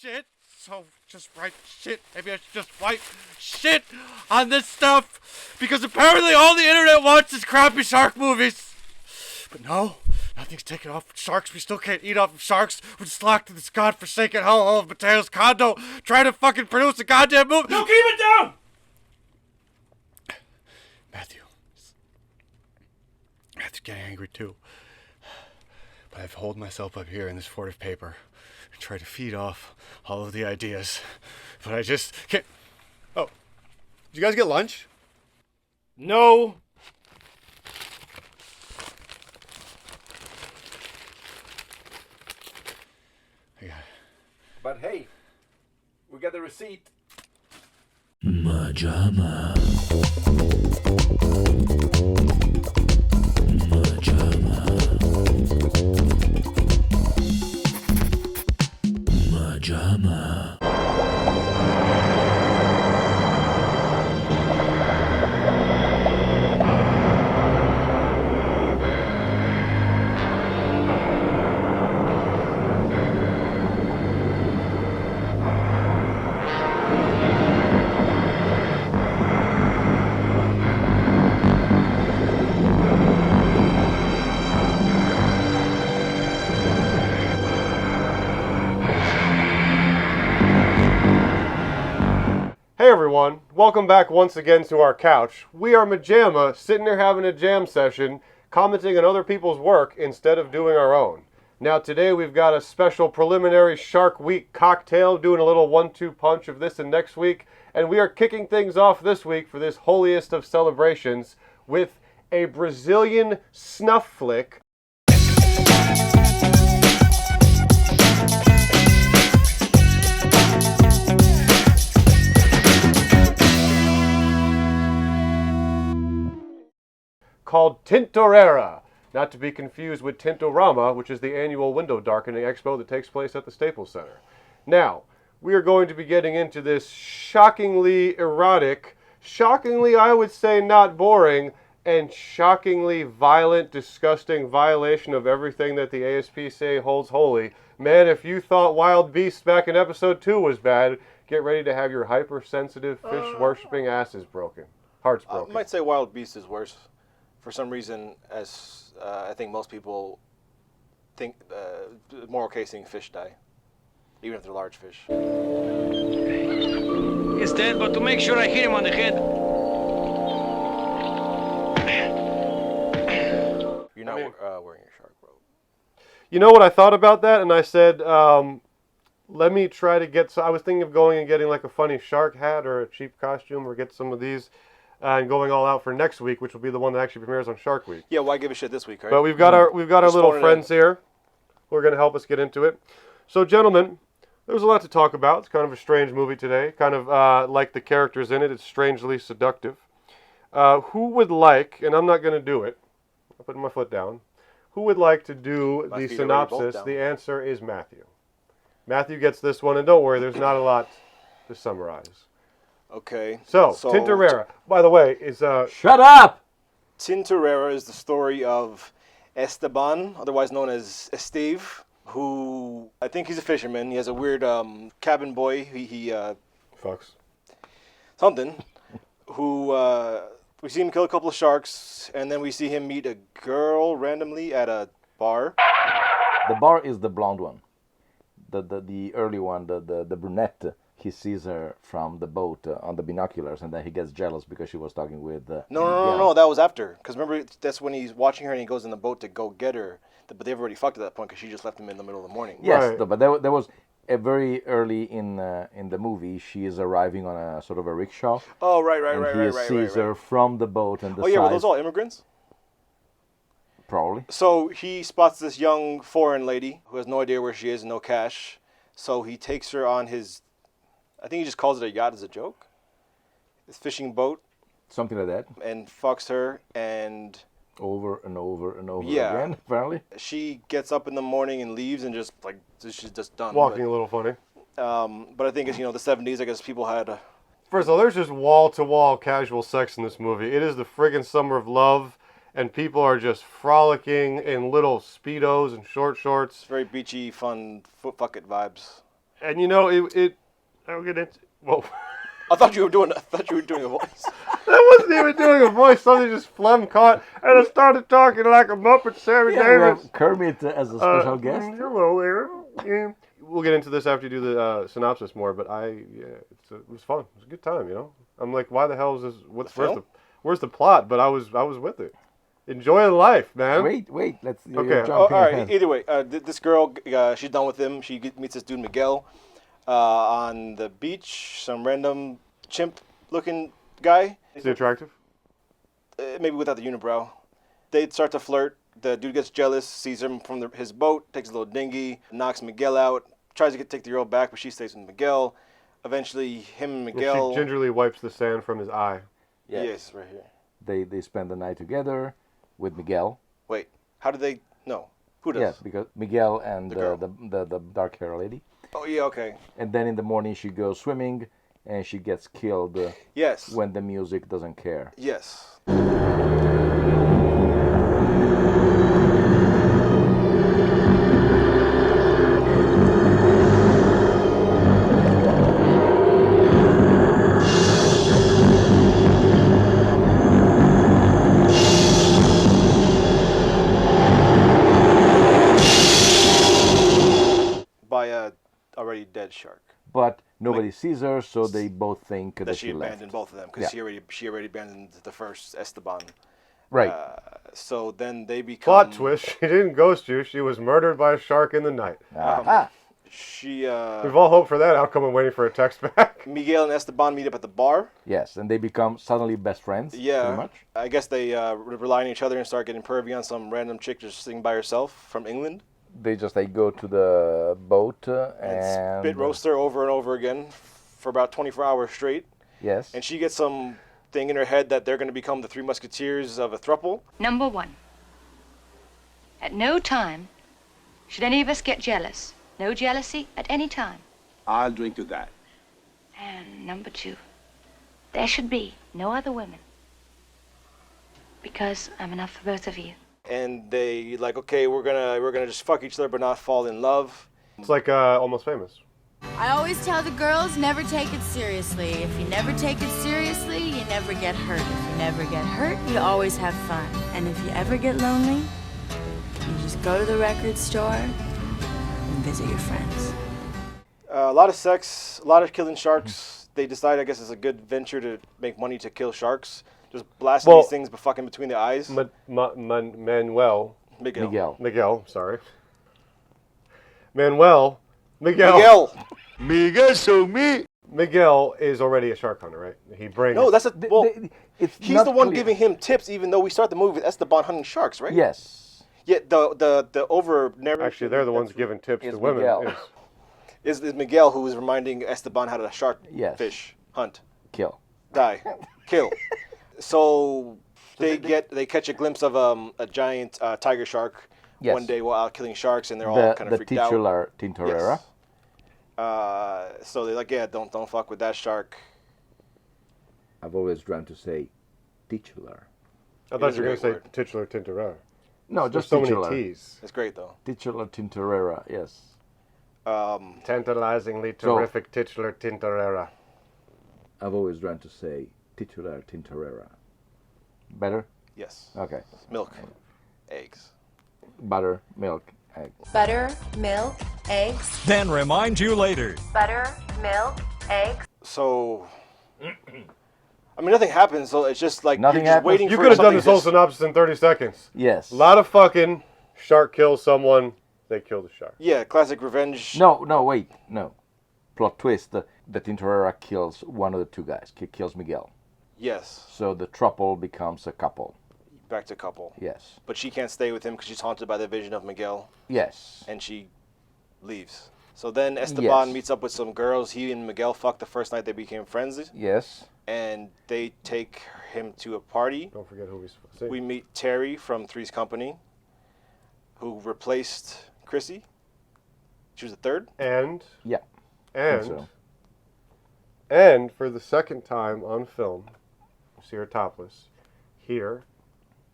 shit. So just write shit. Maybe I should just write shit on this stuff. Because apparently all the internet wants is crappy shark movies. But no, nothing's taken off from sharks. We still can't eat off of sharks. We're just locked in this godforsaken hellhole of Mateo's condo trying to fucking produce a goddamn movie. No, keep it down! Matthew's getting angry too. But I've holed myself up here in this fort of paper and try to feed off all of the ideas. But I just can't. Oh, did you guys get lunch? No. I got it. But hey, we got the receipt. MaJaMa. MaJaMa. MaJaMa. Hey everyone, welcome back once again to our couch. We are MaJaMa, sitting here having a jam session, commenting on other people's work instead of doing our own. Now today we've got a special preliminary Shark Week cocktail, doing a little 1-2 punch of this and next week, and we are kicking things off this week for this holiest of celebrations with a Brazilian snuff flick. Called Tintorera, not to be confused with Tintorama, which is the annual window darkening expo that takes place at the Staples Center. Now, we are going to be getting into this shockingly erotic, shockingly, I would say, not boring, and shockingly violent, disgusting violation of everything that the ASPCA holds holy. Man, if you thought Wild Beasts back in episode 2 was bad, get ready to have your hypersensitive, fish-worshipping asses broken. Hearts broken. I might say Wild Beast is worse. For some reason, as I think most people think, more okay seeing fish die, even if they're large fish. He's dead, but to make sure I hit him on the head. You're not wearing your shark robe. You know what I thought about that? And I said, let me try to get... So I was thinking of going and getting like a funny shark hat or a cheap costume or get some of these. And going all out for next week, which will be the one that actually premieres on Shark Week. Yeah, why give a shit this week, right? But we've got our little friends here who are going to help us get into it. So, gentlemen, there's a lot to talk about. It's kind of a strange movie today. Kind of like the characters in it. It's strangely seductive. Who would like, and I'm not going to do it. I'm putting my foot down. Who would like to do the synopsis? The answer is Matthew. Matthew gets this one, and don't worry, there's not a lot to summarize. Okay. So Tintorera, by the way, is... Shut up! Tintorera is the story of Esteban, otherwise known as Esteve, who, I think he's a fisherman. He has a weird cabin boy. He Fucks. Something. Who, we see him kill a couple of sharks, and then we see him meet a girl randomly at a bar. The bar is the blonde one. The early one, the brunette. He sees her from the boat on the binoculars, and then he gets jealous because she was talking with... No, that was after. Because remember, that's when he's watching her and he goes in the boat to go get her. But they've already fucked at that point because she just left him in the middle of the morning. Yes, right. But there was a very early in the movie, she is arriving on a sort of a rickshaw. Oh, right. And he sees her from the boat and the Oh, yeah, were those all immigrants? Probably. So he spots this young foreign lady who has no idea where she is and no cash. So he takes her on his... I think he just calls it a yacht as a joke. His fishing boat. Something like that. And fucks her and... Over and over and over again, apparently. She gets up in the morning and leaves and just, like, she's just done. Walking a little funny. But I think it's, the 70s, I guess people had... First of all, there's just wall-to-wall casual sex in this movie. It is the friggin' summer of love, and people are just frolicking in little Speedos and short shorts. It's very beachy, fun, fuck it vibes. And you know, I'll get into... Whoa. I thought you were doing a voice. I wasn't even doing a voice. Something just phlegm caught, and I started talking like a Muppet Sammy Yeah, we Davis. have Kermit as a special guest. Hello there. Yeah. We'll get into this after you do the synopsis more, but it was fun. It was a good time, you know. I'm like, why the hell is this? Where's the plot? But I was with it. Enjoy life, man. Wait, let's Okay. All right. Either way, this girl, she's done with him. She meets this dude Miguel on the beach. Some random chimp-looking guy. Is he attractive? Maybe without the unibrow. They start to flirt. The dude gets jealous, sees him from his boat, takes a little dinghy, knocks Miguel out, tries to take the girl back, but she stays with Miguel. Eventually, him and Miguel... She gingerly wipes the sand from his eye. Yes, right here. They spend the night together with Miguel. Wait, how did they... No. Who does? Yes, because Miguel and The the dark hair lady. Oh, yeah, okay. And then in the morning she goes swimming and she gets killed Yes. when the music doesn't care. Yes. By a already dead shark. But nobody sees her, so they both think that She left. abandoned both of them because she already abandoned the first Esteban. Right. So then they become... Plot twist, she didn't ghost you. She was murdered by a shark in the night. Aha. We've all hoped for that outcome and waiting for a text back. Miguel and Esteban meet up at the bar. Yes, and they become suddenly best friends. Yeah. Pretty much. I guess they rely on each other and start getting pervy on some random chick just sitting by herself from England. They go to the boat And spit roast her over and over again for about 24 hours straight. Yes. And she gets some thing in her head that they're going to become the Three Musketeers of a throuple. Number one, at no time should any of us get jealous. No jealousy at any time. I'll drink to that. And number two, there should be no other women. Because I'm enough for both of you. And they like, okay, we're gonna just fuck each other but not fall in love. It's like Almost Famous. I always tell the girls, never take it seriously. If you never take it seriously, you never get hurt. If you never get hurt, you always have fun. And if you ever get lonely, you just go to the record store and visit your friends. A lot of sex, a lot of killing sharks. They decide, I guess, it's a good venture to make money to kill sharks. Just blasting these things but fucking between the eyes. Miguel, sorry. Miguel is already a shark hunter, right? He brings... No, that's he's the one clear. giving him tips, even though we start the movie with Esteban hunting sharks, right? Yes. Yeah, the over narration. Actually, they're the ones giving tips to women. Miguel. Is Miguel who is reminding Esteban how to fish, hunt, Kill. die, kill. So they catch a glimpse of a giant tiger shark one day while out killing sharks, and they're all kind of freaked out. The titular Tintorera. Yes. So they're like, yeah, don't fuck with that shark. I've always dreamt to say titular. I thought you were going to say titular Tintorera. No, There's just so titular. many T's. It's great though. Titular Tintorera, yes. Tantalizingly terrific titular Tintorera. I've always dreamt to say titular Tintorera. Better? Yes. Okay. Milk, eggs. Butter, milk, egg. Butter, milk, eggs. Then remind you later. Butter, milk, eggs. So, I mean, nothing happens. So it's just like Nothing you're just happens. waiting You for could have done something this whole just- synopsis in 30 seconds. Yes. A lot of fucking, shark kills someone, they kill the shark. Yeah, classic revenge. No, wait, no. Plot twist, the Tintorera kills one of the two guys, kills Miguel. Yes, So the throuple becomes a couple. back to couple. Yes. But she can't stay with him because she's haunted by the vision of Miguel, Yes. and she leaves. So then Esteban Yes. meets up with some girls. He and Miguel fucked the first night they became friends, Yes. and they take him to a party. Don't forget who we see. We meet Terry from Three's Company, who replaced Chrissy. She was the third. And Yeah. And so. and for the second time on film, you see her topless here,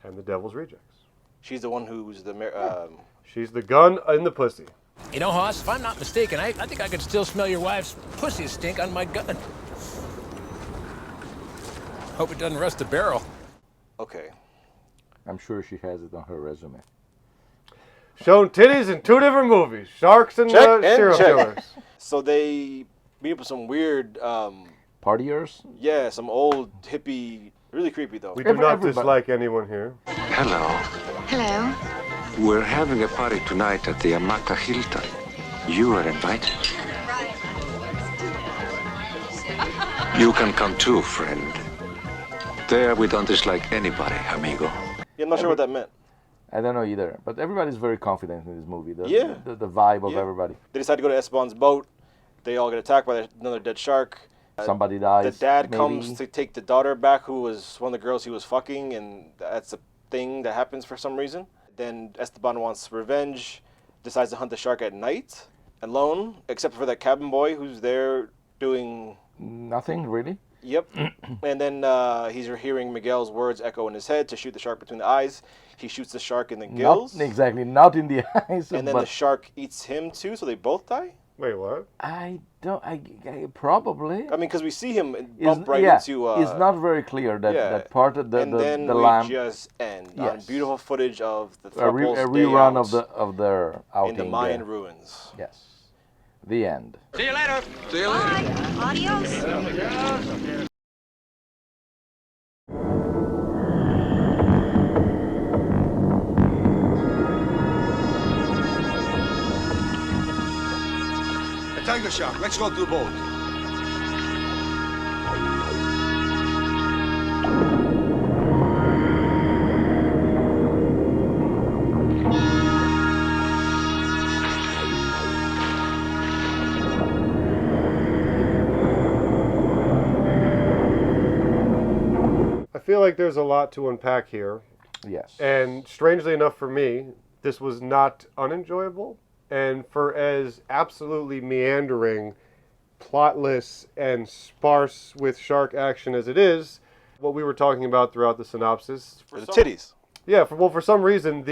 and the Devil's Rejects. She's the one who's the She's the gun in the pussy. You know, Hoss, if I'm not mistaken, I think I could still smell your wife's pussy stink on my gun. Hope it doesn't rust the barrel. Okay. I'm sure she has it on her resume. Shown titties in 2 different movies, Sharks and Check and serial check. killers. So they meet up with some weird, Partiers? yeah, some old hippie, really creepy though. We do not Everybody. dislike anyone here. Hello. Hello. We're having a party tonight at the Amaka Hilton. You are invited. You can come too, friend. There we don't dislike anybody, amigo. Yeah, I'm not sure what that meant. I don't know either, but everybody's very confident in this movie. Yeah. The vibe of Yeah. everybody. They decide to go to Esteban's boat. They all get attacked by another dead shark. Somebody dies. The dad maybe. comes to take the daughter back, who was one of the girls he was fucking, and that's a thing that happens for some reason. Then Esteban wants revenge, decides to hunt the shark at night, alone, except for that cabin boy who's there doing... Nothing, really? Yep. And then he's hearing Miguel's words echo in his head to shoot the shark between the eyes. He shoots the shark in the gills. Not exactly, not in the eyes. And then but the shark eats him too, so they both die? Wait, what? I don't. I probably. I mean, because we see him bump right yeah, into... it's not very clear that, yeah. that part of the and then the we lamp. just end on Yes. beautiful footage of the A throuple's day rerun out of their outing. in the Mayan there. ruins. Yes. The end. See you later. See you later. Adios. A tiger shark. Let's go to the boat. I feel like there's a lot to unpack here. Yes. And strangely enough for me, this was not unenjoyable. And for as absolutely meandering, plotless, and sparse with shark action as it is, what we were talking about throughout the synopsis... For the titties. Yeah, for some reason,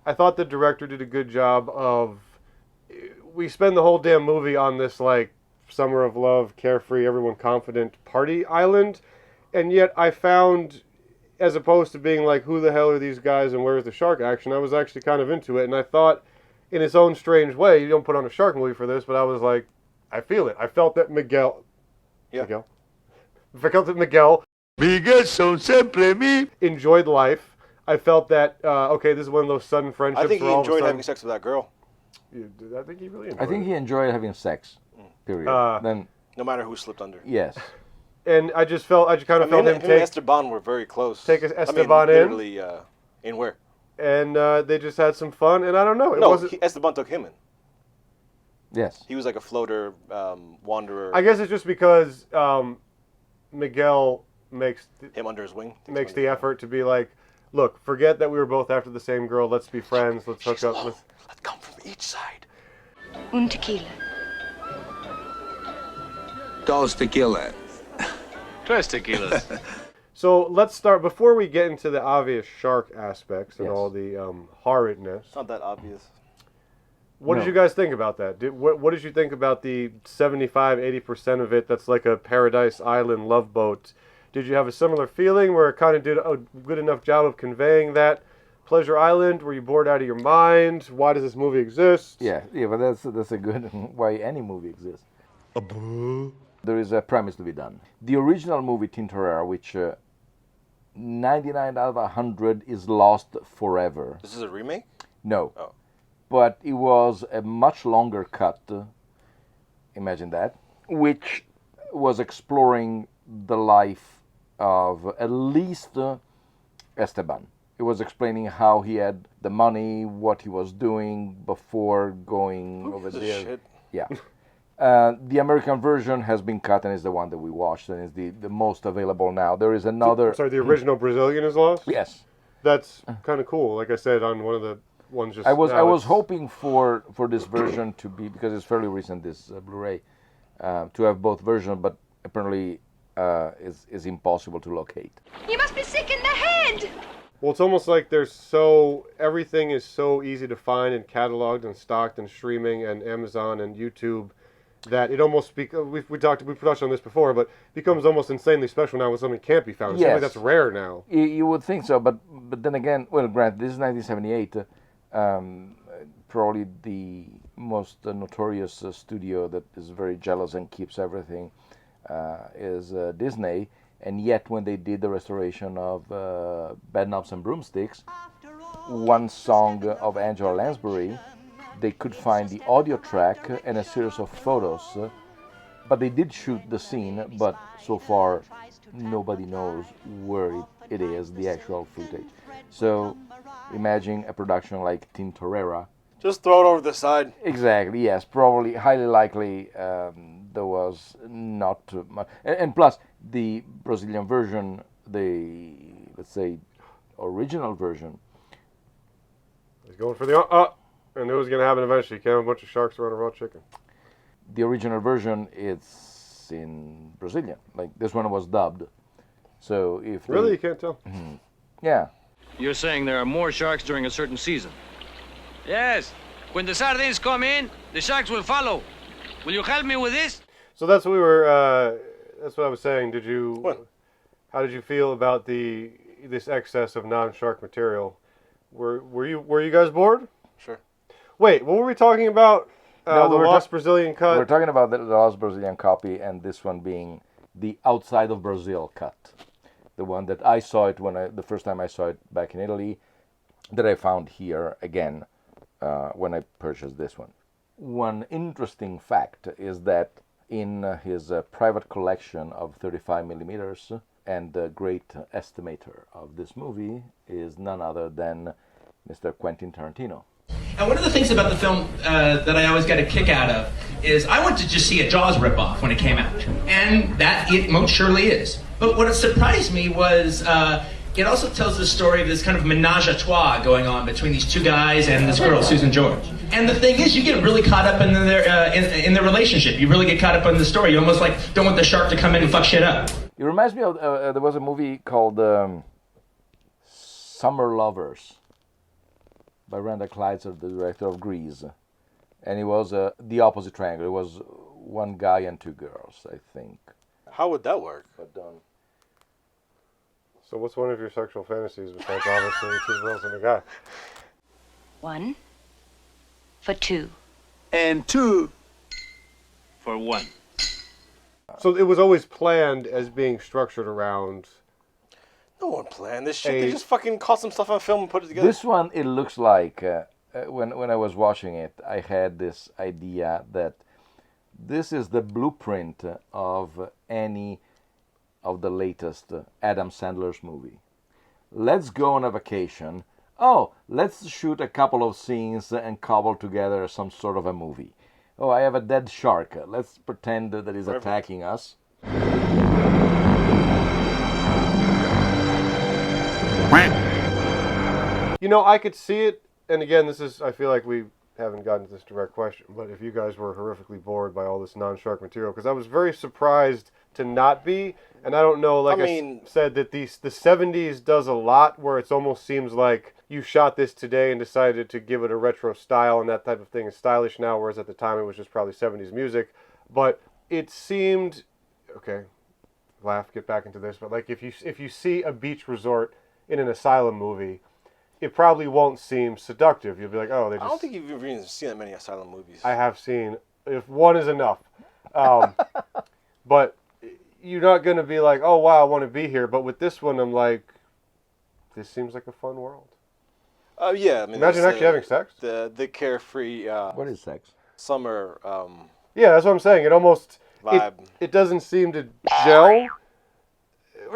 I thought the director did a good job of... We spend the whole damn movie on this, like, summer of love, carefree, everyone confident party island, and yet I found, as opposed to being like, who the hell are these guys and where's the shark action, I was actually kind of into it, and I thought, in its own strange way, you don't put on a shark movie for this, but I was like, I feel it. I felt that Miguel... Yeah. Miguel? I felt that Miguel... Miguel son siempre mi. Enjoyed life. I felt that, okay, this is one of those sudden friendships I think he where all of a enjoyed sudden- having sex with that girl. I think he really enjoyed I think it. he enjoyed having sex. Period. Then No matter who slipped under. yes. And I just kind of felt him him and take Esteban were very close. take I Esteban mean, in. literally, in where? and they just had some fun, and I don't know. It No, wasn't. Esteban took him in. Yes. He was like a floater, wanderer. I guess it's just because Miguel makes him under his wing. makes the effort to be like, look, forget that we were both after the same girl. Let's be friends. Let's hook up. Let's come from each side. Un tequila. Dos tequila. Tres tequilas. So let's start before we get into the obvious shark aspects and Yes. all the horridness. It's not that obvious. What did you guys think about that? What did you think about the 75-80% of it that's like a Paradise Island love boat? Did you have a similar feeling where it kind of did a good enough job of conveying that Pleasure Island? Were you bored out of your mind? Why does this movie exist? Yeah, but that's a good why any movie exists. There is a premise to be done. The original movie Tintorera, which 99 out of 100 is lost forever. This is a remake? No. Oh. But it was a much longer cut, imagine that, which was exploring the life of at least Esteban. It was explaining how he had the money, what he was doing before going over there. Shit. Yeah. The American version has been cut and is the one that we watched and is the most available now. There is another... Sorry, the original Brazilian is lost? Yes. That's kind of cool. Like I said, on one of the ones just I was now, it's- hoping for this version to be, because it's fairly recent, this Blu-ray, to have both versions, but apparently is impossible to locate. You must be sick in the head. Well, it's almost like everything is so easy to find and cataloged and stocked and streaming and Amazon and YouTube that it almost we touched on this before, but becomes almost insanely special now when something can't be found. It seems like that's rare now. You would think so, but then again, well, Grant, this is 1978. Probably the most notorious studio that is very jealous and keeps everything is Disney. And yet, when they did the restoration of Bedknobs and Broomsticks, one song of Angela Lansbury, they could find the audio track and a series of photos. But they did shoot the scene, but so far nobody knows where it is, the actual footage. So imagine a production like Tintorera. Just throw it over the side. Exactly, yes. Probably, highly likely, there was not too much. And plus, the Brazilian version, the, let's say, original version. He's going for the and it was going to happen eventually. He came a bunch of sharks around a raw chicken. The original version, it's in Brazilian. Like, this one was dubbed. So if Really? You can't tell? Mm-hmm. Yeah. You're saying there are more sharks during a certain season? Yes. When the sardines come in, the sharks will follow. Will you help me with this? So that's what we were. That's what I was saying. How did you feel about this excess of non-shark material? Were you guys bored? Sure. Wait, what were we talking about? No, the Lost Brazilian cut. We're talking about the Lost Brazilian copy, and this one being the outside of Brazil cut, the one that I saw it the first time I saw it back in Italy, that I found here again when I purchased this one. One interesting fact is that in his private collection of 35 millimeters, and the great estimator of this movie is none other than Mr. Quentin Tarantino. And one of the things about the film that I always get a kick out of is I went to just see a Jaws ripoff when it came out, and that it most surely is. But what surprised me was it also tells the story of this kind of menage a trois going on between these two guys and this girl, Susan George. And the thing is, you get really caught up in their relationship. You really get caught up in the story. You almost like don't want the shark to come in and fuck shit up. It reminds me of there was a movie called Summer Lovers by Randa Kleiser, the director of Grease, and it was the opposite triangle. It was one guy and two girls, I think. How would that work? But So what's one of your sexual fantasies besides obviously two girls and a guy? 1 for 2. And 2 for 1. So it was always planned as being structured around. No one planned this shit. They just fucking caught some stuff on film and put it together. This one, it looks like, when I was watching it, I had this idea that this is the blueprint of any of the latest Adam Sandler's movie. Let's go on a vacation. Oh, let's shoot a couple of scenes and cobble together some sort of a movie. Oh, I have a dead shark. Let's pretend that he's attacking us. You know, I could see it, and again, I feel like we haven't gotten to this direct question, but if you guys were horrifically bored by all this non-shark material, because I was very surprised to not be, and I don't know, like I said, that the 70s does a lot where it almost seems like you shot this today and decided to give it a retro style, and that type of thing is stylish now, whereas at the time it was just probably 70s music, but it seemed, okay, get back into this, but like if you see a beach resort in an asylum movie, it probably won't seem seductive. You'll be like, oh, they just... I don't think you've even seen that many asylum movies. I have seen, if one is enough. But you're not going to be like, oh, wow, I want to be here. But with this one, I'm like, this seems like a fun world. Yeah. I mean, imagine actually having sex. The carefree... what is sex? Summer... yeah, that's what I'm saying. It almost... vibe. It doesn't seem to gel.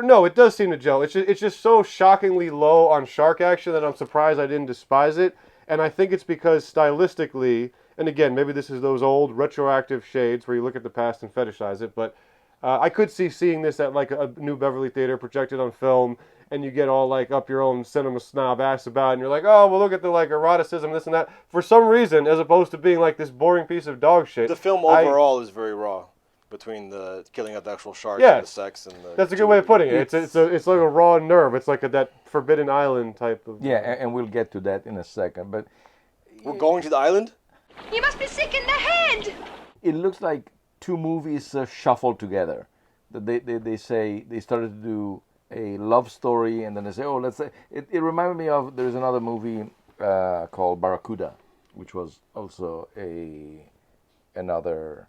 No, it does seem to gel. It's just so shockingly low on shark action that I'm surprised I didn't despise it. And I think it's because stylistically, and again, maybe this is those old retroactive shades where you look at the past and fetishize it, but I could see seeing this at like a New Beverly Theater projected on film, and you get all like up your own cinema snob ass about it, and you're like, oh, well, look at the like eroticism, this and that. For some reason, as opposed to being like this boring piece of dog shit. The film overall is very raw. between the killing of the actual shark Yes. and the sex and the. That's a good way of putting it. It's like a raw nerve. It's like that Forbidden Island type of. Yeah, and we'll get to that in a second. But we're going to the island. You must be sick in the head. It looks like two movies shuffled together. They say they started to do a love story, and then they say, oh, let's say it reminded me of there's another movie called Barracuda, which was also another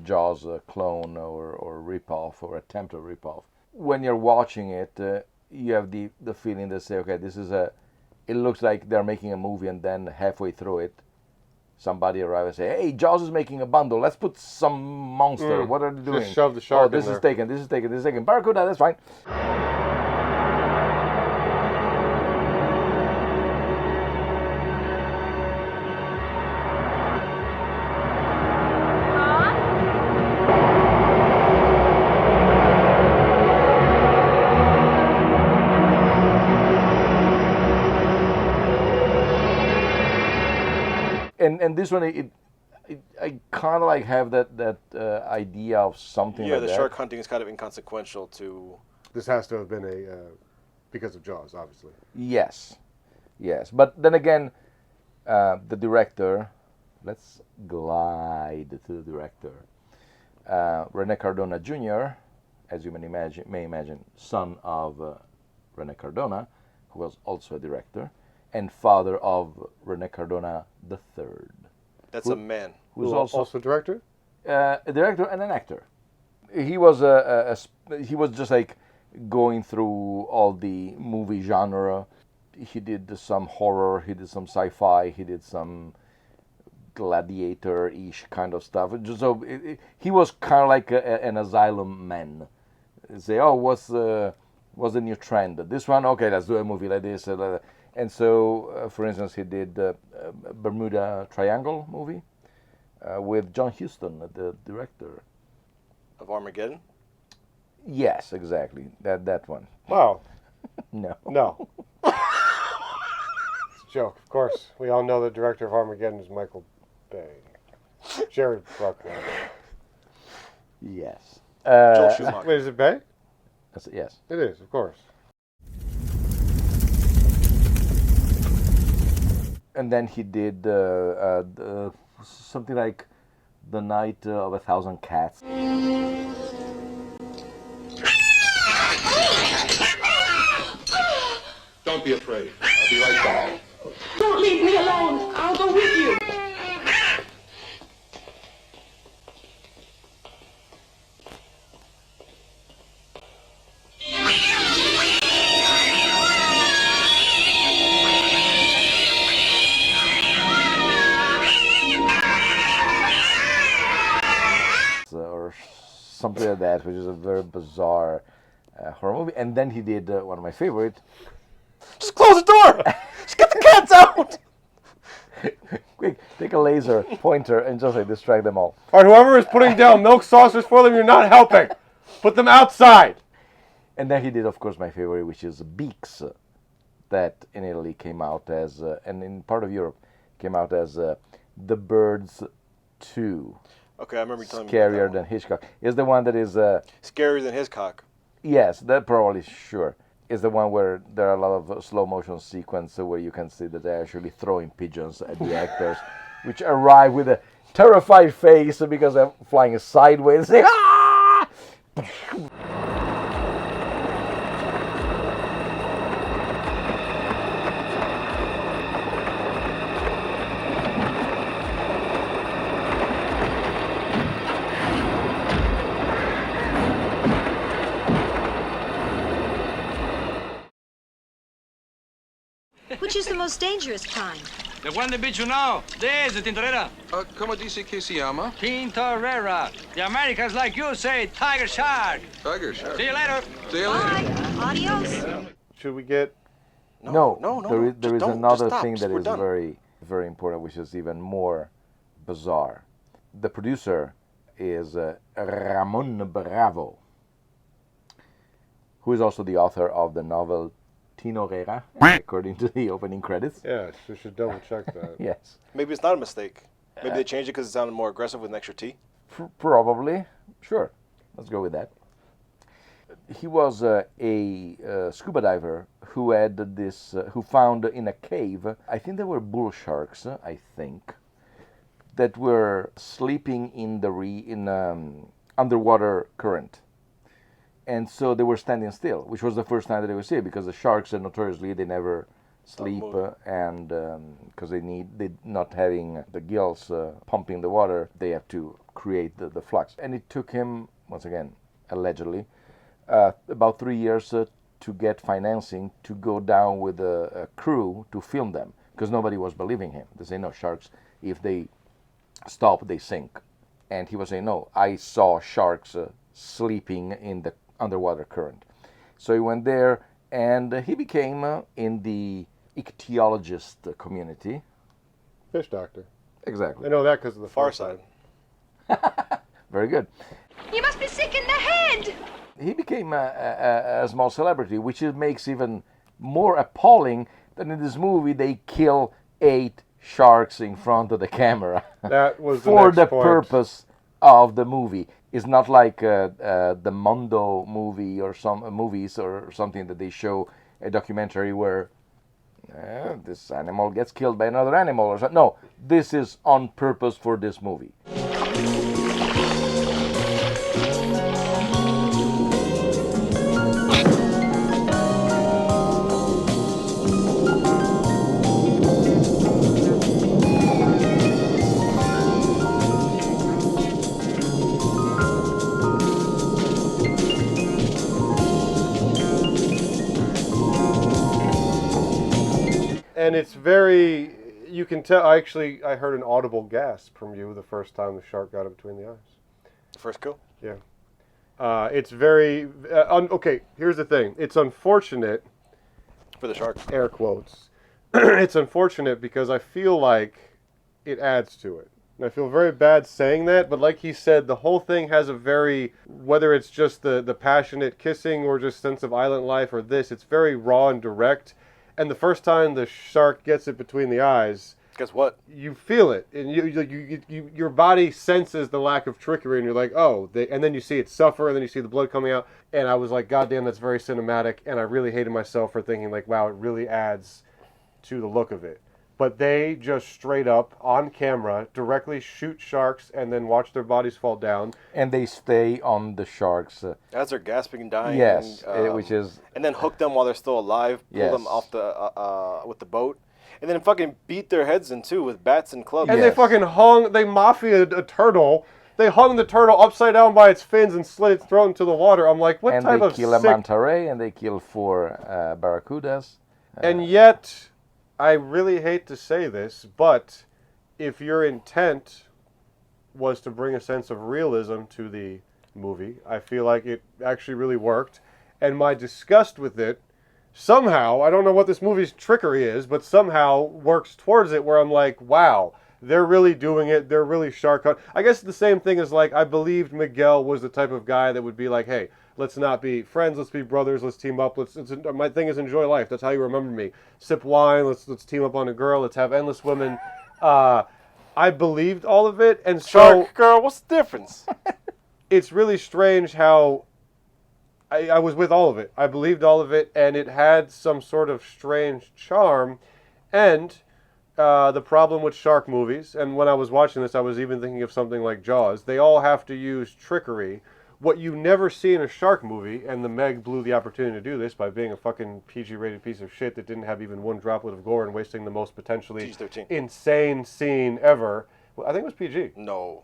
Jaws clone or ripoff or attempt of ripoff. When you're watching it, you have the feeling that say, okay, this is it looks like they're making a movie, and then halfway through it, somebody arrives and say, hey, Jaws is making a bundle. Let's put some monster. What are they doing? Just shove the shark this in is there. taken. This is taken. This is taken. Barracuda, that's fine. And this one, I kind of like have that idea of something. Yeah, like the that. shark hunting is kind of inconsequential to. This has to have been because of Jaws, obviously. Yes. But then again, the director. Let's glide to the director. Rene Cardona Jr., as you may imagine, son of Rene Cardona, who was also a director, and father of Rene Cardona III. That's a man. Who's also a director? A director and an actor. He was he was just like going through all the movie genre. He did some horror, he did some sci-fi, he did some gladiator-ish kind of stuff. So he was kind of like an asylum man. Say, oh, what's the new trend? This one, okay, let's do a movie like this. And so, for instance, he did Bermuda Triangle movie with John Huston, the director. Of Armageddon? Yes, exactly. That one. Wow. No. It's a joke, of course. We all know the director of Armageddon is Michael Bay. Jerry Bruckheimer. Yes. Joel Schumacher. Wait, is it Bay? Yes. It is, of course. And then he did something like The Night of 1,000 Cats. Don't be afraid. I'll be right back. Don't leave me alone. I'll go with you. Or something like that, which is a very bizarre horror movie. And then he did one of my favorite. Just close the door! Just get the cats out! Quick, take a laser pointer and just like distract them all. All right, whoever is putting down milk saucers for them, you're not helping. Put them outside. And then he did, of course, my favorite, which is Beaks, that in Italy came out as, and in part of Europe, came out as The Birds 2. Okay, I remember you telling me about that Scarier one. than Hitchcock. Is the one that is... Scarier than his cock. Yes, that probably, sure. Is the one where there are a lot of slow motion sequence where you can see that they're actually throwing pigeons at the actors, which arrive with a terrified face because they're flying sideways. Say, ah! Which is the most dangerous kind? The one that beats you now. There's the Tintorera. Come dice que se llama? Tintorera. The Americans like you say tiger shark. Tiger shark. See you later. See you later. Bye. Adios. Should we get... No. There is just don't. another Just stop. thing that We're is done. very, very important, which is even more bizarre. The producer is Ramon Bravo, who is also the author of the novel Tintorera, according to the opening credits. Yeah, we should double check that. Yes. Maybe it's not a mistake. Maybe they changed it because it sounded more aggressive with an extra T. Probably. Sure. Let's go with that. He was a scuba diver who had this, who found in a cave, I think they were bull sharks, I think, that were sleeping in the underwater current. And so they were standing still, which was the first time that they would see it, because the sharks are notoriously, they never sleep, and because they not having the gills pumping the water, they have to create the flux. And it took him, once again, allegedly, about 3 years to get financing to go down with a crew to film them, because nobody was believing him. They say, no, sharks, if they stop, they sink. And he was saying, no, I saw sharks sleeping in the underwater current. So he went there, and he became, in the ichthyologist community, fish doctor. Exactly. I know that because of the Far Side. Very good. You must be sick in the head! He became a small celebrity, which makes even more appalling that in this movie they kill 8 sharks in front of the camera. That was for the the point. purpose of the movie. It's not like the Mondo movie or some movies or something that they show a documentary where this animal gets killed by another animal or something. No, this is on purpose for this movie. And it's very, you can tell, I heard an audible gasp from you the first time the shark got it between the eyes. First kill? Yeah. It's very, okay, here's the thing. It's unfortunate. For the shark. Air quotes. It's unfortunate because I feel like it adds to it. And I feel very bad saying that, but like he said, the whole thing has a very, whether it's just the passionate kissing or just sense of island life or this, it's very raw and direct. And the first time the shark gets it between the eyes, guess what? You feel it, and your body senses the lack of trickery, and you're like, oh, and then you see it suffer, and then you see the blood coming out, and I was like, God damn, that's very cinematic, and I really hated myself for thinking like, wow, it really adds to the look of it. But they just straight up, on camera, directly shoot sharks and then watch their bodies fall down. And they stay on the sharks. As they're gasping and dying. Yes, which is... And then hook them while they're still alive, pull them off with the boat. And then fucking beat their heads in, too, with bats and clubs. And they fucking they mafia'd a turtle. They hung the turtle upside down by its fins and slid its throat into the water. I'm like, what type of And they kill a manta ray, and they kill 4 barracudas. And yet... I really hate to say this, but if your intent was to bring a sense of realism to the movie, I feel like it actually really worked. And my disgust with it, somehow, I don't know what this movie's trickery is, but somehow works towards it where I'm like, wow, they're really doing it. They're really shark on. I guess the same thing is like, I believed Miguel was the type of guy that would be like, hey, let's not be friends. Let's be brothers. Let's team up. My thing is enjoy life. That's how you remember me. Sip wine. Let's team up on a girl. Let's have endless women. I believed all of it, and so Shark girl. What's the difference? It's really strange how I was with all of it. I believed all of it, and it had some sort of strange charm. And the problem with shark movies, and when I was watching this, I was even thinking of something like Jaws. They all have to use trickery. What you never see in a shark movie, and the Meg blew the opportunity to do this by being a fucking PG-rated piece of shit that didn't have even one droplet of gore and wasting the most potentially insane scene ever. Well, I think it was PG. No.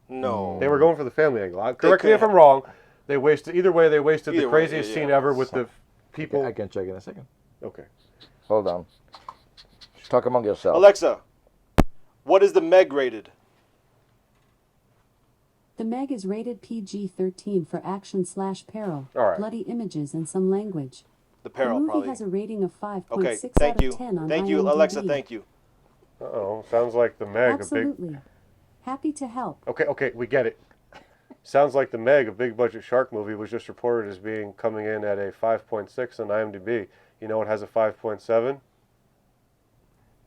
They were going for the family angle. Correct me if I'm wrong. They wasted the craziest scene ever with the people. I can check in a second. Okay. Hold on. Talk among yourselves. Alexa, what is the Meg rated? The Meg is rated PG-13 for action/peril, bloody images, and some language. The peril, the movie probably. has a rating of 5.6 okay, out of 10 on Thank you, IMDb. Alexa, thank you. Uh-oh, sounds like the Meg. Absolutely. Happy to help. Okay, we get it. Sounds like the Meg, a big-budget shark movie, was just reported as being coming in at a 5.6 on IMDb. You know it has a 5.7?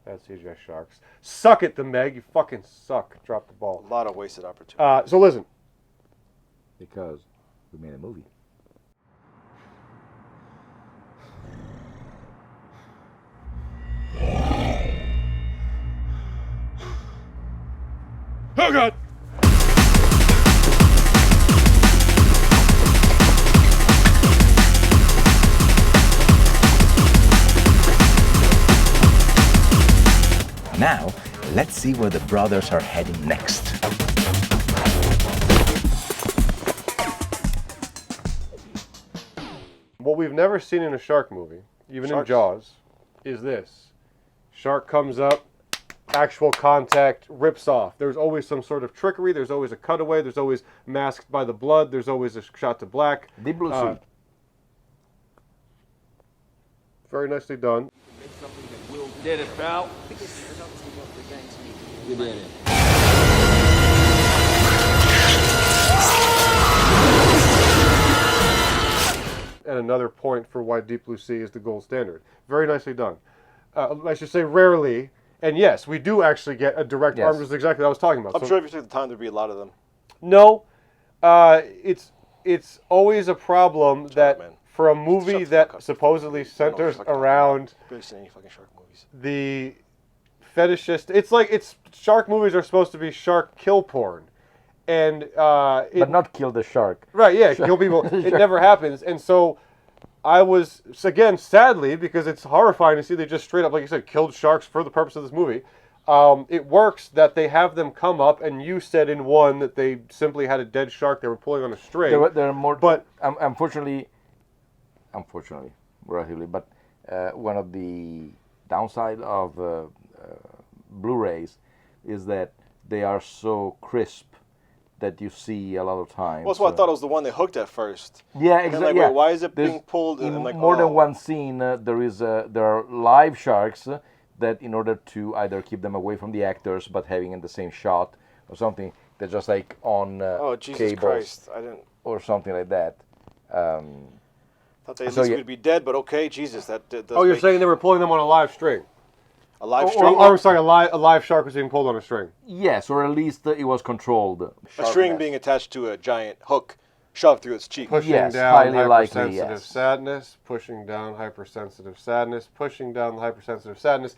Bad CGI sharks. Suck it, the Meg. You fucking suck. Drop the ball. A lot of wasted opportunity. So listen. Because we made a movie. Oh God! Now, let's see where the brothers are heading next. What we've never seen in a shark movie, even in Jaws, is this. Shark comes up, actual contact, rips off. There's always some sort of trickery, there's always a cutaway, there's always masked by the blood, there's always a shot to black. The blue suit. Very nicely done. Did it, pal? You did it. And another point for why Deep Blue Sea is the gold standard. Very nicely done. I should say rarely, and yes, we do actually get a direct arm, which is exactly what I was talking about. I'm sure if you took the time, there'd be a lot of them. No, it's always a problem that for a movie that supposedly centers around Barely seen any fucking shark movies. the fetishist. It's shark movies are supposed to be shark kill porn, and but not kill the shark. Right? Yeah, kill people. It never happens, and so I was again sadly because it's horrifying to see they just straight up, like you said, killed sharks for the purpose of this movie. It works that they have them come up, and you said in one that they simply had a dead shark they were pulling on a string. There are more, but unfortunately, relatively, but one of the downside of Blu-rays is that they are so crisp that you see a lot of times. Well, that's why I thought it was the one they hooked at first. Yeah, And then, exactly. like, wait, why is it being pulled? In And like, more than one scene, there are live sharks that, in order to either keep them away from the actors, but having in the same shot or something, they're just like on oh Jesus cables Christ! I didn't. or something like that. Thought they at least would be dead, but okay, Jesus, that. Oh, you're saying they were pulling them on a live string? A live string? Or sorry, a live shark was being pulled on a string. Yes, or at least it was controlled. A string being attached to a giant hook shoved through its cheek. Pushing down highly likely, hypersensitive sadness, pushing down hypersensitive sadness, pushing down the hypersensitive sadness.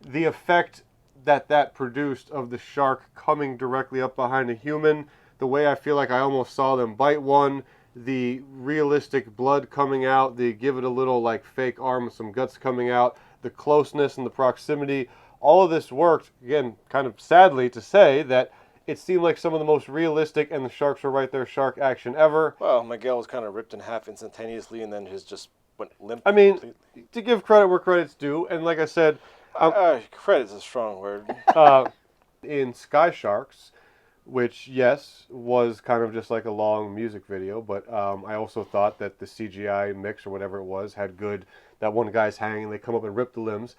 The effect that produced of the shark coming directly up behind a human, the way I feel like I almost saw them bite one, the realistic blood coming out, the give it a little like fake arm with some guts coming out, the closeness and the proximity, all of this worked, again, kind of sadly to say that it seemed like some of the most realistic, and the sharks were right there, shark action ever. Well, Miguel was kind of ripped in half instantaneously, and then his just went limp. I mean, to give credit where credit's due, and like I said... credit's a strong word. In Sky Sharks, which, yes, was kind of just like a long music video, but I also thought that the CGI mix or whatever it was had good... That one guy's hanging, they come up and rip the limbs.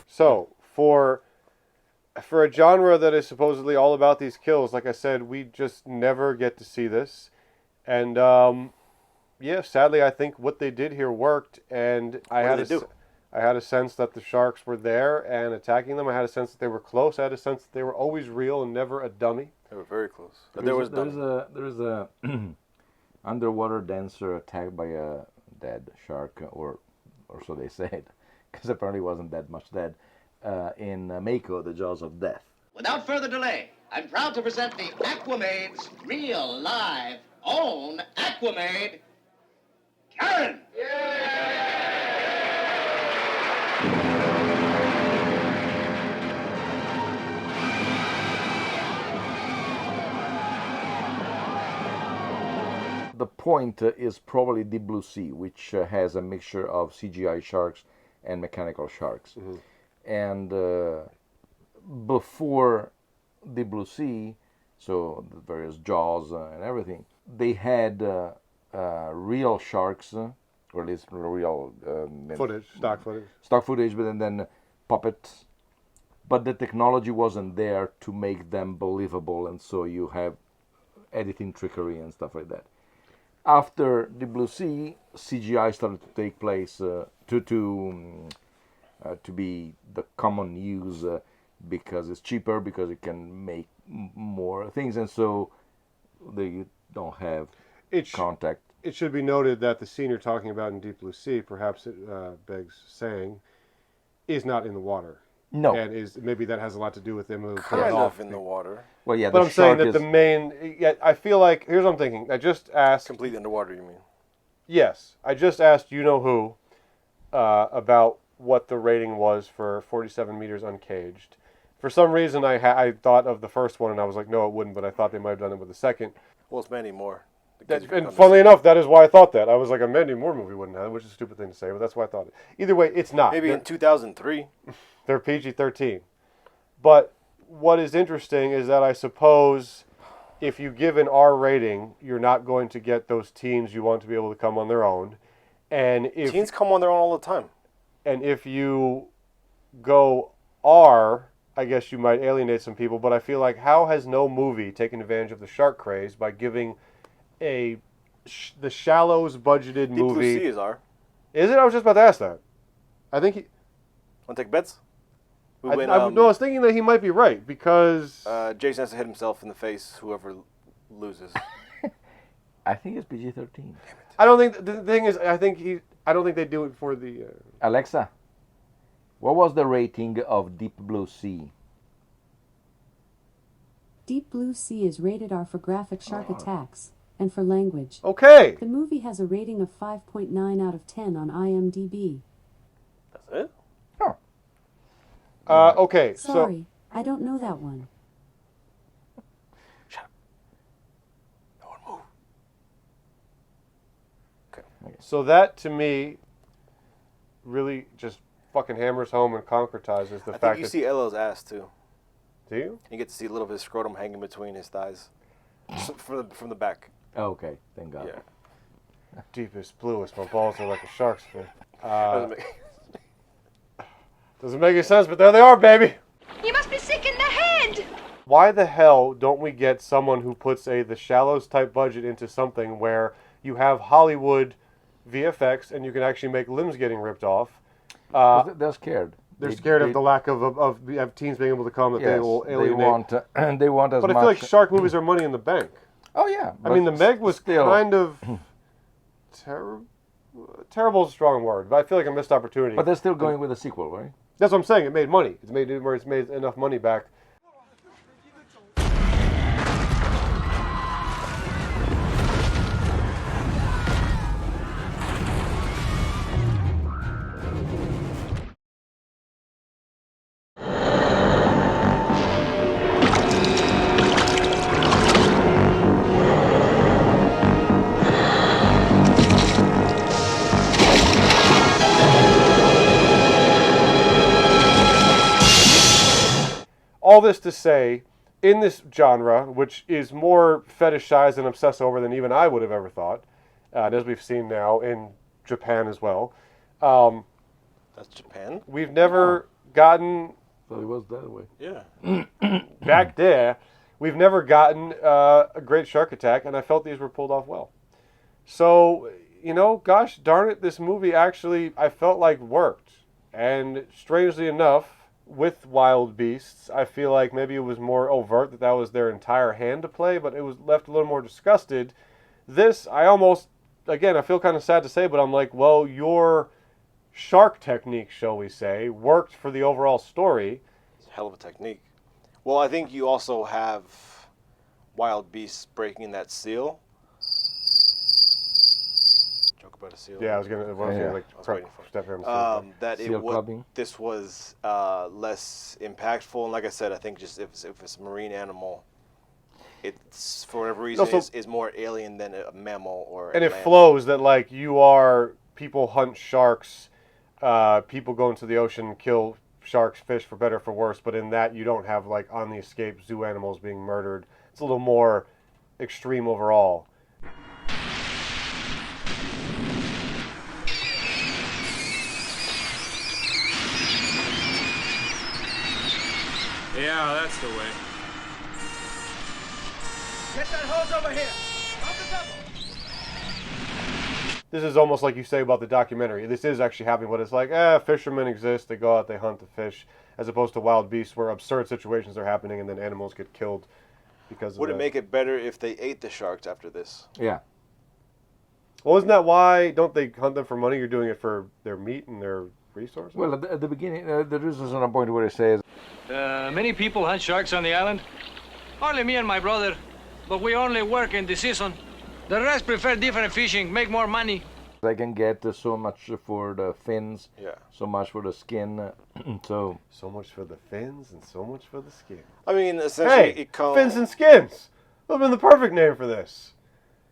So, for a genre that is supposedly all about these kills, like I said, we just never get to see this. And, yeah, sadly, I think what they did here worked. And I had a sense that the sharks were there and attacking them. I had a sense that they were close. I had a sense that they were always real and never a dummy. They were very close. But there is a underwater dancer attacked by a dead shark, or so they said, because apparently it wasn't that much dead. In Mako, the Jaws of Death. Without further delay, I'm proud to present the Aquamade's real, live, own Aquamade, Karen! The point is probably Deep Blue Sea, which has a mixture of CGI sharks and mechanical sharks. Mm-hmm. And before the Blue Sea, so the various Jaws and everything, they had real sharks, or at least real stock footage, but then puppets. But the technology wasn't there to make them believable, and so you have editing trickery and stuff like that. After the Blue Sea, CGI started to take place to be the common use because it's cheaper, because it can make more things, and so they don't have contact. It should be noted that the scene you're talking about in Deep Blue Sea, perhaps it begs saying, is not in the water. No. And maybe that has a lot to do with them kind of in the water. Well, yeah, but I'm saying that the main... Yeah, I feel like... Here's what I'm thinking. I just asked... Completely underwater, you mean? Yes. I just asked you-know-who about what the rating was for 47 meters uncaged. For some reason, I thought of the first one, and I was like, no, it wouldn't, but I thought they might have done it with the second. Well, it's Mandy Moore. And funnily enough, that is why I thought that. I was like, a Mandy Moore movie wouldn't have it, which is a stupid thing to say, but that's why I thought it. Either way, it's not. Maybe in 2003. They're PG-13. But what is interesting is that I suppose if you give an R rating, you're not going to get those teens you want to be able to come on their own. And if teens come on their own all the time. And if you go R, I guess you might alienate some people, but I feel like how has no movie taken advantage of the shark craze by giving the Shallows budgeted movie... Deep Blue Sea is R. Is it? I was just about to ask that. I think he... Want to take bets? No, I was thinking that he might be right, because... Jason has to hit himself in the face, whoever loses. I think it's PG-13. I don't think... The thing is, I don't think they do it for the... Alexa, what was the rating of Deep Blue Sea? Deep Blue Sea is rated R for graphic shark attacks and for language. Okay. The movie has a rating of 5.9 out of 10 on IMDb. That's it? Okay, Sorry, I don't know that one. Shut up. No one move. Okay. So that, to me, really just fucking hammers home and concretizes the fact that... I think you see Elo's ass, too. Do you? You get to see a little bit of scrotum hanging between his thighs. from the back. Oh, okay, thank God. Yeah. Deepest, bluest, my balls are like a shark's fin. Doesn't make any sense, but there they are, baby! You must be sick in the head! Why the hell don't we get someone who puts the Shallows type budget into something where you have Hollywood VFX and you can actually make limbs getting ripped off? They're scared. They're scared of the lack of teens being able to come that they will alienate. They want as much. But I feel like shark movies are money in the bank. Oh yeah. I mean, the Meg was kind of terrible is a strong word, but I feel like a missed opportunity. But they're still going with a sequel, right? That's what I'm saying. It made money. It's made enough money back. All this to say, in this genre, which is more fetishized and obsessed over than even I would have ever thought, and as we've seen now in Japan as well. That's Japan? We've never gotten... Thought it was that way. Yeah. Back there, we've never gotten a great shark attack, and I felt these were pulled off well. So, gosh darn it, this movie actually, I felt like worked. And strangely enough, with Wild Beasts, I feel like maybe it was more overt that was their entire hand to play, but it was left a little more disgusted. This, I feel kind of sad to say, but I'm like, well, your shark technique, shall we say, worked for the overall story. It's a hell of a technique. Well, I think you also have Wild Beasts breaking that seal. Joke about a seal. Yeah, I was gonna step here. This was less impactful, and like I said, I think just if it's a marine animal, it's for whatever reason is more alien than a mammal or. And it flows that people hunt sharks, people go into the ocean, kill sharks, fish for better for worse, but in that you don't have on the escape zoo animals being murdered. It's a little more extreme overall. Yeah, that's the way. Get that hose over here. On the double. This is almost like you say about the documentary. This is actually happening, but it's like, fishermen exist, they go out, they hunt the fish, as opposed to wild beasts where absurd situations are happening and then animals get killed because of Would it that. make it better if they ate the sharks after this? Yeah. Well, isn't that why? Don't they hunt them for money? You're doing it for their meat and their resources? Well, at the beginning, there is a point where it says... Many people hunt sharks on the island. Only me and my brother. But we only work in the season. The rest prefer different fishing, make more money. I can get so much for the fins, so much for the skin, so much for the fins and so much for the skin. I mean, essentially, fins and skins. That would have been the perfect name for this.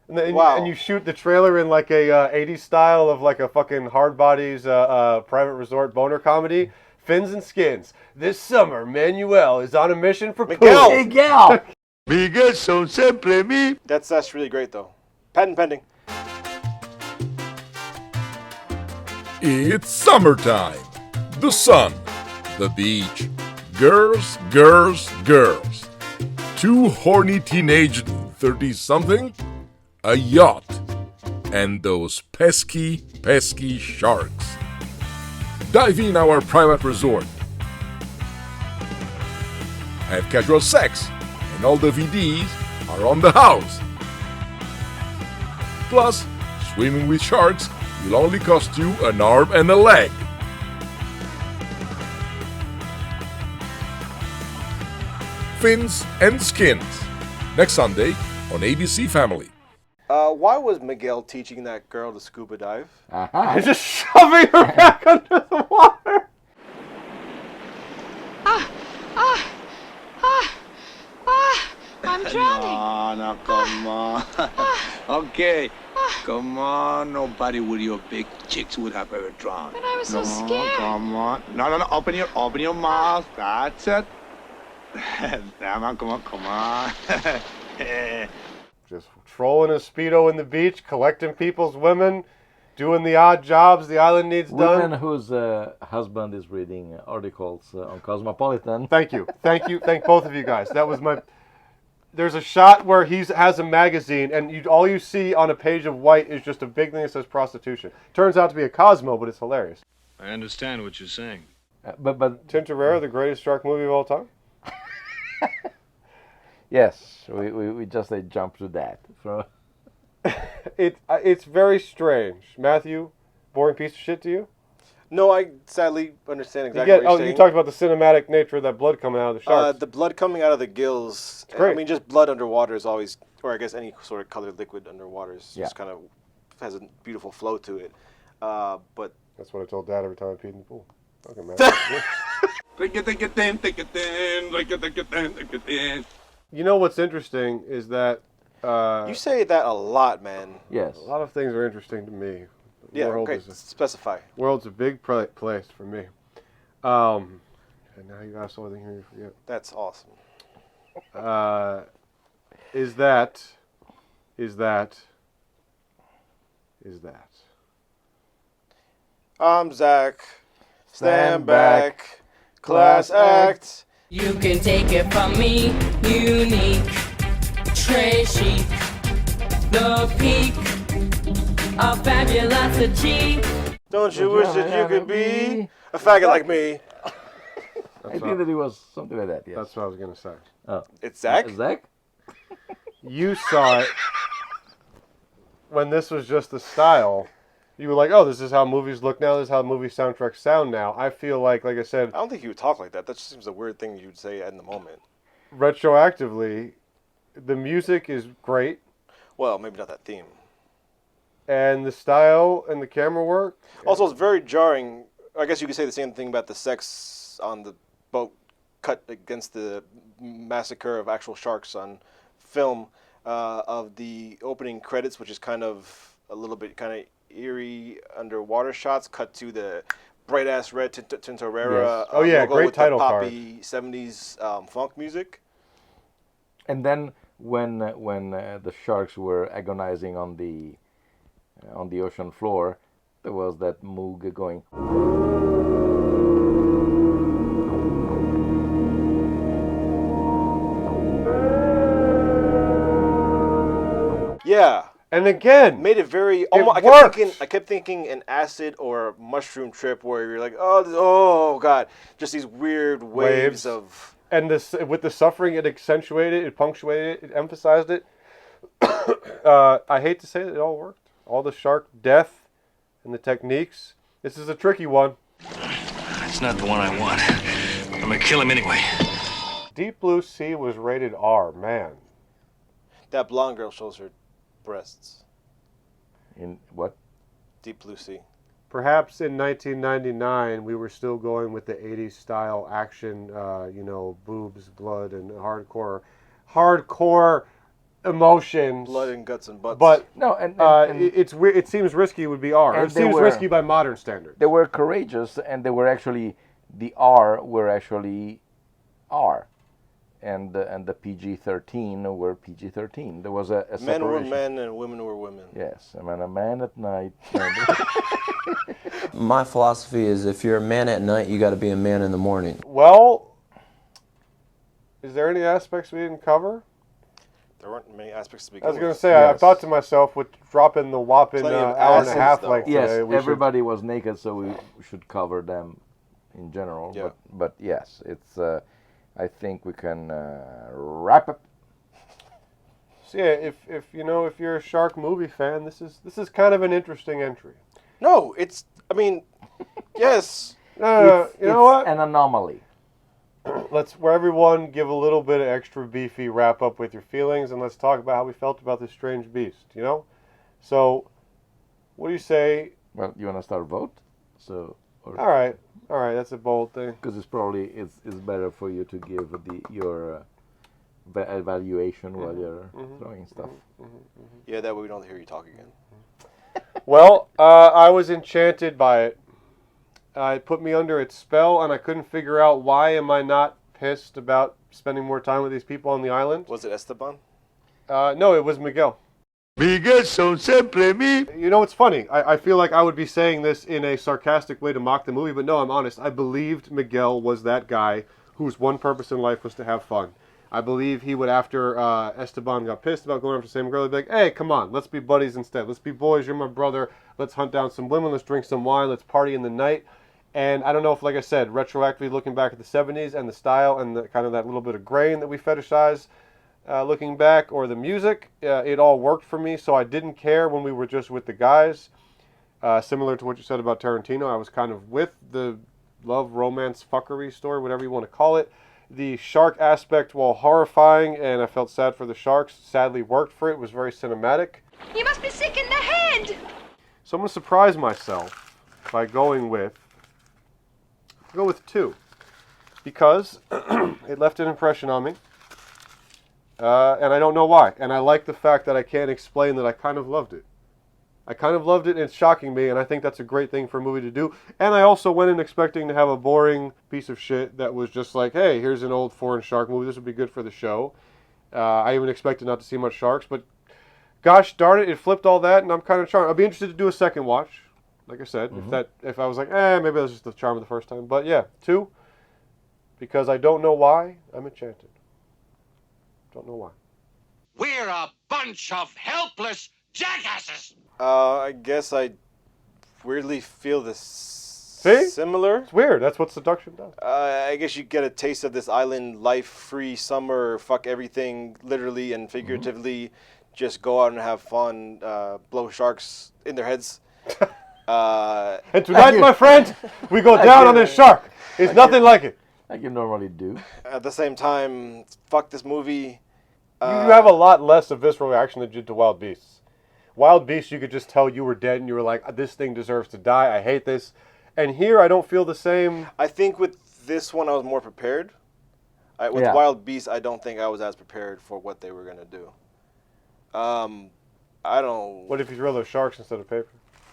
And, then, and you shoot the trailer in like a 80s style of like a fucking hard bodies private resort boner comedy. Fins and skins. This summer, Manuel is on a mission for Miguel. Miguel. Miguel son siempre mi. That's really great though. Patent pending. It's summertime. The sun, the beach, girls, girls, girls. 2 horny teenage 30-something, a yacht, and those pesky, pesky sharks. Dive in our private resort. Have casual sex, and all the VDs are on the house. Plus, swimming with sharks will only cost you an arm and a leg. Fins and Skins. Next Sunday on ABC Family. Why was Miguel teaching that girl to scuba dive? He's just shoving her back under the water. I'm drowning. No, come on. Okay, come on. Nobody with your big chicks would have ever drowned. But I was so scared. Come on. No. Open your mouth. That's it. Come on. Just trolling a Speedo in the beach, collecting people's women, doing the odd jobs the island needs done. Women whose husband is reading articles on Cosmopolitan. Thank you. Thank both of you guys. That was my... There's a shot where he has a magazine, and all you see on a page of white is just a big thing that says prostitution. Turns out to be a Cosmo, but it's hilarious. I understand what you're saying. But Tintorera, the greatest shark movie of all time? Yes, we just jump to that. It's very strange. Matthew, boring piece of shit to you? No, I sadly understand exactly what you're saying. You talked about the cinematic nature of that blood coming out of the sharks. The blood coming out of the gills. Great. I mean, just blood underwater is always, or I guess any sort of colored liquid underwater is just kind of has a beautiful flow to it. But that's what I told Dad every time I peed in the pool. Okay, man. You know what's interesting is that... you say that a lot, man. Yes. A lot of things are interesting to me. Yeah, okay, specify. World's a big place for me. And now you asked something here you forget. That's awesome. Is that... I'm Zach. Stand back. Class act. You can take it from me. Unique. Trashy. The peak of fabulosity. Don't you wish that you could be a faggot like me? I think that it was something like that, yes. That's what I was going to say. Oh. It's Zach? Zach? You saw it when this was just the style. You were like, oh, this is how movies look now. This is how movie soundtracks sound now. I feel like I said... I don't think you would talk like that. That just seems a weird thing you'd say in the moment. Retroactively, the music is great. Well, maybe not that theme. And the style and the camera work. Also, it's very jarring. I guess you could say the same thing about the sex on the boat cut against the massacre of actual sharks on film of the opening credits, which is kind of a little bit kind of eerie underwater shots cut to the bright-ass red Tintorera yes. Oh, yeah, logo great with title the card. poppy 70s funk music. And then when the sharks were agonizing on the ocean floor, there was that moog going. Yeah. And again, made it very. I kept thinking an acid or a mushroom trip where you're like, oh god, just these weird waves of. And this, with the suffering, it accentuated, it punctuated it, it emphasized it. I hate to say that it all worked. All the shark death and the techniques. This is a tricky one. It's not the one I want. I'm gonna kill him anyway. Deep Blue Sea was rated R, man. That blonde girl shows her breasts. In what? Deep Blue Sea. Perhaps in 1999, we were still going with the 80s style action, boobs, blood, and hardcore emotions. Blood and guts and butts. But no, and it seems risky it would be R. It seems risky by modern standards. They were courageous, and they were actually, the R were actually R. And the PG-13 were PG-13. There was a separation. Men were men and women were women. Yes, I mean, a man at night. My philosophy is if you're a man at night, you got to be a man in the morning. Well, is there any aspects we didn't cover? There weren't many aspects to begin with. I was going to say, yes. I thought to myself, with dropping the whopping hour and a half like today, yes, everybody was naked, so we should cover them in general. Yeah. But yes, it's. I think we can wrap up. So yeah, if you're a shark movie fan, this is kind of an interesting entry. No, it's. I mean, yes. You know what? An anomaly. Let's, where everyone, give a little bit of extra beefy wrap up with your feelings, and let's talk about how we felt about this strange beast. So, what do you say? Well, you want to start a vote? So. All right, that's a bold thing. Because it's probably it's better for you to give your evaluation while you're throwing stuff. Yeah, that way we don't hear you talk again. Well, I was enchanted by it. It put me under its spell, and I couldn't figure out why am I not pissed about spending more time with these people on the island. Was it Esteban? No, it was Miguel. Miguel son siempre mi. You know, it's funny. I feel like I would be saying this in a sarcastic way to mock the movie, but no, I'm honest. I believed Miguel was that guy whose one purpose in life was to have fun. I believe he would, after Esteban got pissed about going after the same girl, he'd be like, hey, come on, let's be buddies instead. Let's be boys. You're my brother. Let's hunt down some women. Let's drink some wine. Let's party in the night. And I don't know if, like I said, retroactively looking back at the 70s and the style and the kind of that little bit of grain that we fetishize, looking back, or the music, it all worked for me, so I didn't care when we were just with the guys. Similar to what you said about Tarantino, I was kind of with the love, romance, fuckery story, whatever you want to call it. The shark aspect, while horrifying, and I felt sad for the sharks, sadly worked for it. It was very cinematic. You must be sick in the head! So I'm going to surprise myself by going with 2. Because it left an impression on me. And I don't know why. And I like the fact that I can't explain that I kind of loved it. I kind of loved it, and it's shocking me, and I think that's a great thing for a movie to do. And I also went in expecting to have a boring piece of shit that was just like, hey, here's an old foreign shark movie. This would be good for the show. I even expected not to see much sharks, but gosh darn it, it flipped all that, and I'm kind of charmed. I'll be interested to do a second watch, like I said. If I was like, maybe that was just the charm of the first time. But yeah, 2, because I don't know why, I'm enchanted. Don't know why. We're a bunch of helpless jackasses. I guess I weirdly feel this similar. It's weird. That's what seduction does. I guess you get a taste of this island life, free summer, fuck everything, literally and figuratively. Just go out and have fun, blow sharks in their heads. And tonight, my friend, we go down on this shark. It's nothing like it. Like you normally do. At the same time, fuck this movie. You have a lot less of visceral reaction than you did to Wild Beasts. Wild Beasts, you could just tell you were dead, and you were like, this thing deserves to die. I hate this. And here, I don't feel the same. I think with this one, I was more prepared. With Wild Beasts, I don't think I was as prepared for what they were going to do. I don't... What if you throw those sharks instead of paper?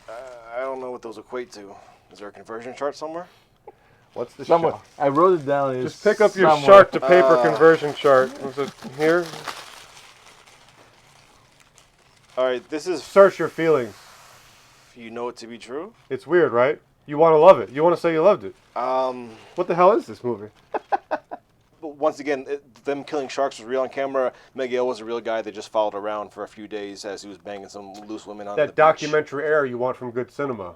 I don't know what those equate to. Is there a conversion chart somewhere? What's the somewhere? chart? I wrote it down. Just pick up your shark to paper conversion chart. Is it here? All right, this is... Search your feelings. You know it to be true? It's weird, right? You want to love it. You want to say you loved it. What the hell is this movie? Once again, if them killing sharks was real on camera, Miguel was a real guy. They just followed around for a few days as he was banging some loose women on the beach. That documentary era you want from good cinema.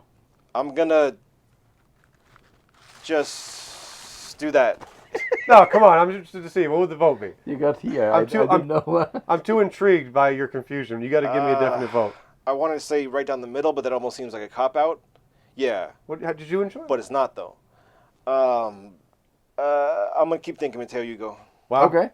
I'm gonna just do that. No, come on. I'm interested to see. What would the vote be? You got here. I didn't know. I'm too intrigued by your confusion. You got to give me a definite vote. I wanted to say right down the middle, but that almost seems like a cop-out. Yeah. How did you enjoy it? But it's not, though. I'm going to keep thinking until you go. Wow. Okay.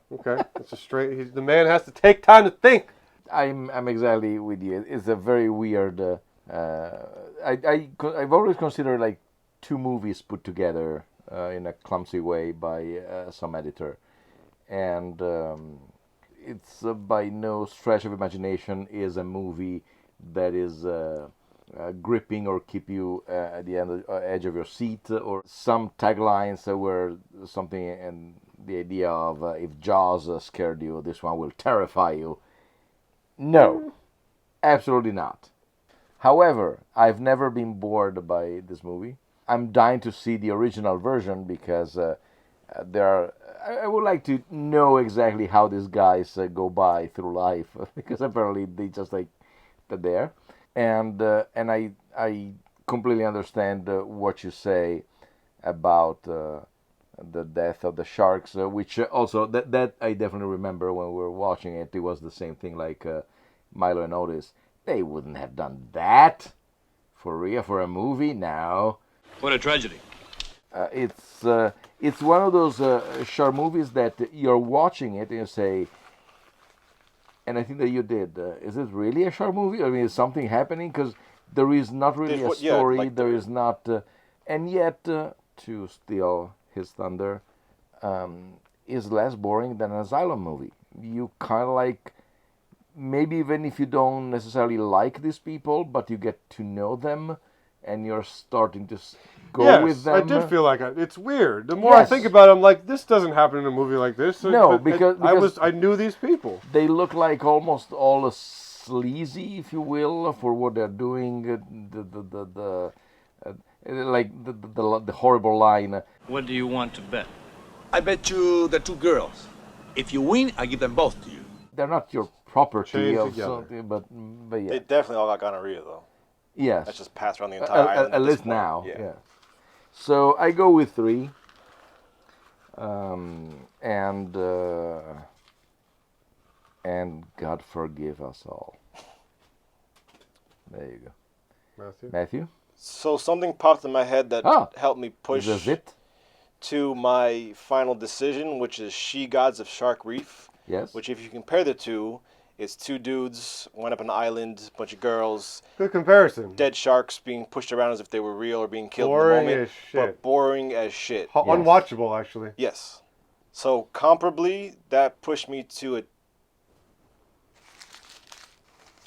It's a straight... the man has to take time to think. I'm exactly with you. It's a very weird... I've always considered like two movies put together in a clumsy way by some editor. And it's by no stretch of imagination is a movie that is gripping or keep you at the edge of your seat, or some taglines were something in the idea of if Jaws scared you, this one will terrify you. No, absolutely not. However, I've never been bored by this movie. I'm dying to see the original version because I would like to know exactly how these guys go by through life because apparently they just like they're there, and I completely understand what you say about the death of the sharks, which also that I definitely remember when we were watching it. It was the same thing like Milo and Otis. They wouldn't have done that for real for a movie now. What a tragedy. It's one of those shark movies that you're watching it and you say, and I think that you did, is it really a shark movie? I mean, is something happening? Because there is not really a story, there is not, and yet, to steal his thunder, is less boring than an asylum movie. You kind of like, maybe even if you don't necessarily like these people, but you get to know them, and you're starting to go with them. I did feel like it's weird. The more I think about it, I'm like, this doesn't happen in a movie like this. No, because I knew these people. They look like almost all sleazy, if you will, for what they're doing. The horrible line. What do you want to bet? I bet you the two girls. If you win, I give them both to you. They're not your property Chained of together. something, but yeah. They definitely all got gonorrhea, though. Yes. That's just passed around the entire island. At least now, yeah. So I go with 3. And God forgive us all. There you go. Matthew? So something popped in my head that helped me push to my final decision, which is She-Gods of Shark Reef. Yes. Which, if you compare the two, it's 2 dudes, went up on an island, bunch of girls. Good comparison. Dead sharks being pushed around as if they were real or being killed boring in the moment. As shit. But boring as shit. Unwatchable, actually. Yes. So, comparably, that pushed me to a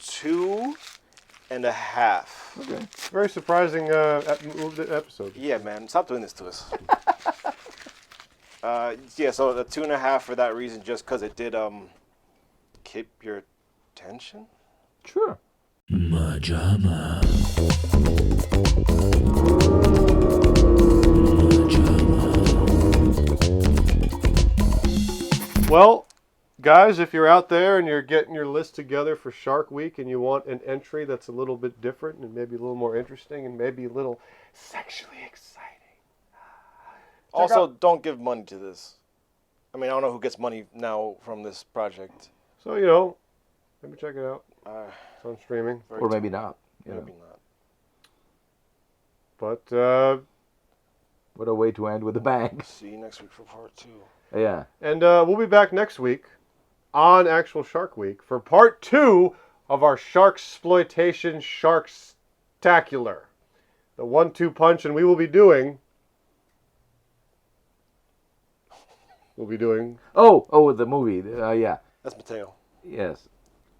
2.5. Okay. Very surprising episode. Yeah, man. Stop doing this to us. Yeah, so the 2.5 for that reason, just because it did keep your attention. Sure. MaJaMa. Well, guys, if you're out there and you're getting your list together for Shark Week and you want an entry that's a little bit different and maybe a little more interesting and maybe a little sexually exciting. Also, don't give money to this. I mean, I don't know who gets money now from this project. So, maybe check it out. It's on streaming. Or maybe not. Maybe not. But, what a way to end with a bang. See you next week for part 2. Yeah. And we'll be back next week on actual Shark Week for part 2 of our Sharksploitation Sharkstacular. The 1-2 punch, and we will be doing... Oh, the movie. Yeah. That's Mateo. Yes.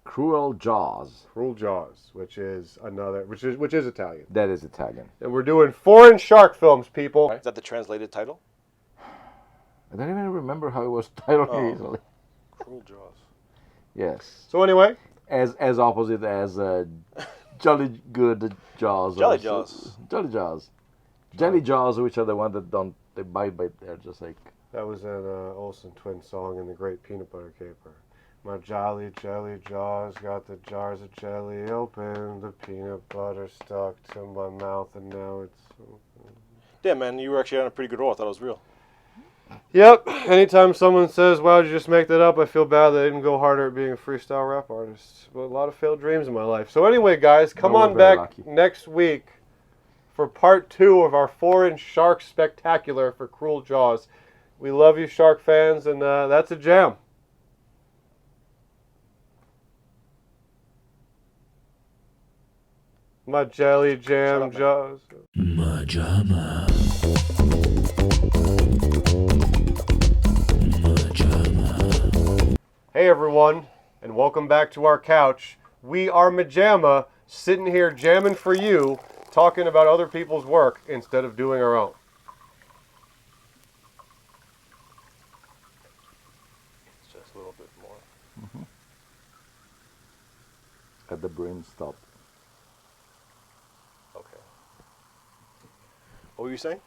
Cruel Jaws. Cruel Jaws, which is Italian. That is Italian. And we're doing foreign shark films, people. Is that the translated title? I don't even remember how it was titled recently. Cruel Jaws. Yes. So anyway, as opposite as Jolly Good Jaws. Jolly Jaws. Jolly Jaws. Jelly Jaws, which are the ones that don't, they bite, but they're just like... That was an Olsen Twins song in The Great Peanut Butter Caper. My jolly jelly jaws got the jars of jelly open. The peanut butter stuck to my mouth and now it's open. Yeah, man, you were actually on a pretty good roll. I thought it was real. Yep. Anytime someone says, wow, did you just make that up? I feel bad that I didn't go harder at being a freestyle rap artist. But a lot of failed dreams in my life. So anyway, guys, come on back next week for part 2 of our 4-inch shark spectacular for Cruel Jaws. We love you, shark fans, and that's a jam. My jelly jam jaws. MaJaMa. Hey everyone, and welcome back to our couch. We are MaJaMa, sitting here jamming for you, talking about other people's work instead of doing our own. Just a little bit more. Mm-hmm. At the brim stop. Okay. What were you saying?